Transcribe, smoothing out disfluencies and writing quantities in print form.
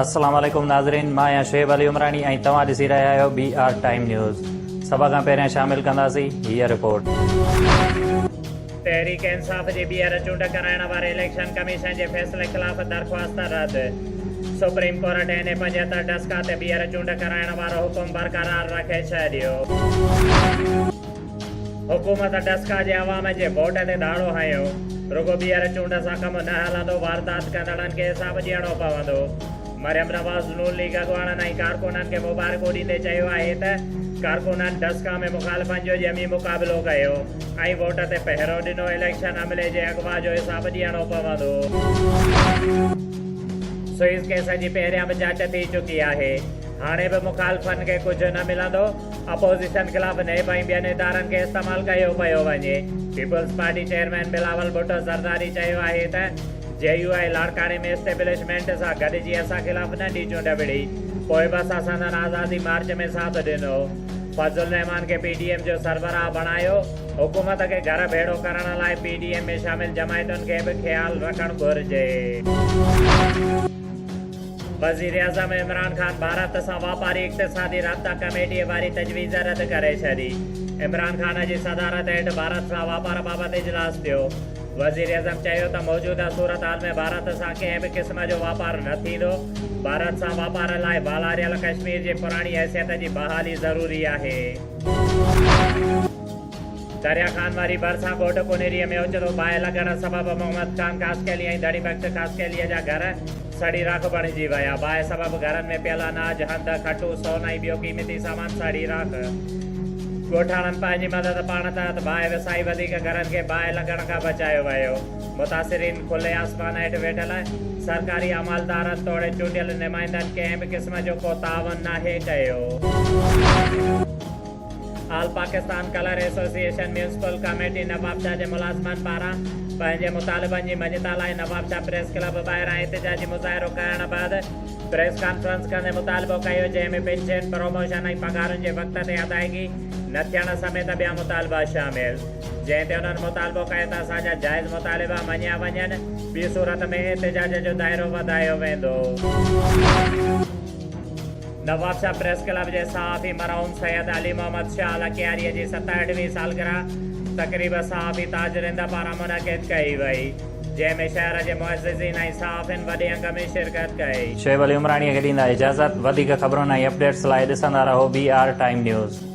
अस्सलाम वालेकुम नाज़रीन, मां आहियां शुएब अली उमरानी ऐं तव्हां ॾिसी रहिया आहियो BR टाइम न्यूज़। सभ खां पहिरियां शामिल कंदासीं हीअ रिपोर्ट। तहरीक इंसाफ़ जी ॿीहर चूंड कराइण वारे इलेक्शन कमीशन जे फ़ैसिले ख़िलाफ़ दरख़्वास्त रद्द। सुप्रीम कोर्ट हिन 75 डस्का ते ॿीहर चूंड कराइण वारो हुकुम बरक़रार रखे छॾियो। हुकूमत डस्का जे अवाम जे वोट ते दाड़ो हयो। रुगो ॿीहर चूंड सां कमु न हलंदो, वारदात कंदड़नि खे हिसाब ॾियणो पवंदो। मरियम नवाज़ नून लीग अॻवाननि ऐं कारकुननि खे मुबारकूं ॾींदे चयो आहे त कारकुननि डस्का में मुखालिफ़नि जो ॼमी मुक़ाबिलो कयो ऐं वोट ते पहिरो ॾिनो। इलेक्शन अमले जे अॻवा जो हिसाब ॾियणो पवंदो। सुइज़ केस जी पहिरियां बि जांच थी चुकी आहे। हाणे बि मुखालिफ़नि खे कुझु न मिलंदो। अपोज़िशन ख़िलाफ़ नेब ऐं ॿियनि इदारनि खे इस्तेमालु कयो पियो वञे। Peoples Party chairman Bilawal Bhutto Zardari चयो आहे त JUI लाड़काणे में इस्टेब्लिशमेंट सां गॾिजी असां ख़िलाफ़ नंढी चूंड विड़ी, पोइ बि असां संदन आज़ादी मार्च में साथ ॾिनो। फज़ुल रहमान खे PDM जो सरबराह बणायो। हुकूमत खे घर भेड़ो करण लाइ PDM में शामिल जमायतुनि खे बि ख़्यालु रखणु घुरिजे। वज़ीर आज़म इमरान ख़ान भारत सां वापारी इक़्तिसादी राब्ता कमेटीअ वारी तजवीज़ रद्द करे छॾी। इमरान ख़ान जी सदारत हेठि भारत सां वापार बाबति इजलास थियो। वज़ीर आज़म चयो त मौजूदा सूरत हाल में भारत सां कंहिं बि क़िस्म जो वापार न थींदो। भारत सां वापार लाइ बालारियल कश्मीर जी पुराणी हैसियत जी बहाली ज़रूरी आहे। दरिया खान वारी भरिसां ॻोठ कुनेरीअ में ओचितो बाहि लॻण सबबि मोहम्मद खान कासकेली ऐं दड़ी बख्श कासकेलीअ जा घर सड़ी राख बणिजी विया। बाहि सबबि घरनि में पियल अनाज, हंध, खटू, सोन ऐं ॿियो क़ीमती सामान सड़ी राख। ॻोठाणनि पंहिंजी मदद पाण तहत बाहि विसाई वधीक घरनि खे बाहि लॻण खां बचायो वियो। मुतासिरीन खुले आसमान हेठि वेठल सरकारी अमलदारनि तोड़े चूंडियल नुमाइंदनि कंहिं बि क़िस्म जो को तावन नाहे कयो। All Pakistan clerk association municipal committee Nawabshah जे मुलाज़िमनि पारां पंहिंजे मुतालिबनि जी मञता लाइ नवाबशाह प्रेस क्लब ॿाहिरां एहतिजाजी मुज़ाहिरो करण बैदि प्रेस कॉन्फ्रेंस कंदे मुतालिबो कयो, जंहिंमें पेंशन, प्रमोशन ऐं पघारुनि जे वक़्त ते अदायगी न थियण समेत ॿिया मुतालिबा शामिल। जंहिं ते उन्हनि मुतालिबो कयो त असांजा जाइज़ मुतालिबा मञिया वञनि, ॿी सूरत में एहतिजाज जो दाइरो वधायो वेंदो। नवाबशाह प्रेस क्लब जे सहाफ़ी मरहूम सैयद अली मोहम्मद शाह लकियारीअ जी 67वीं सालगिरह तक़रीब सहाफ़ी ताजरिंदा पारां मुनक़िद कई वई, जंहिंमें शहर जे मुअज़्ज़िज़ीन ऐं सहाफ़िन वॾे अंग में शिरकत कई। शुएब अली उमरानीअ खे ॾींदा इजाज़त। वधीक ख़बरुनि ऐं अपडेट्स लाइ ॾिसंदा रहो BR टाइम न्यूज़।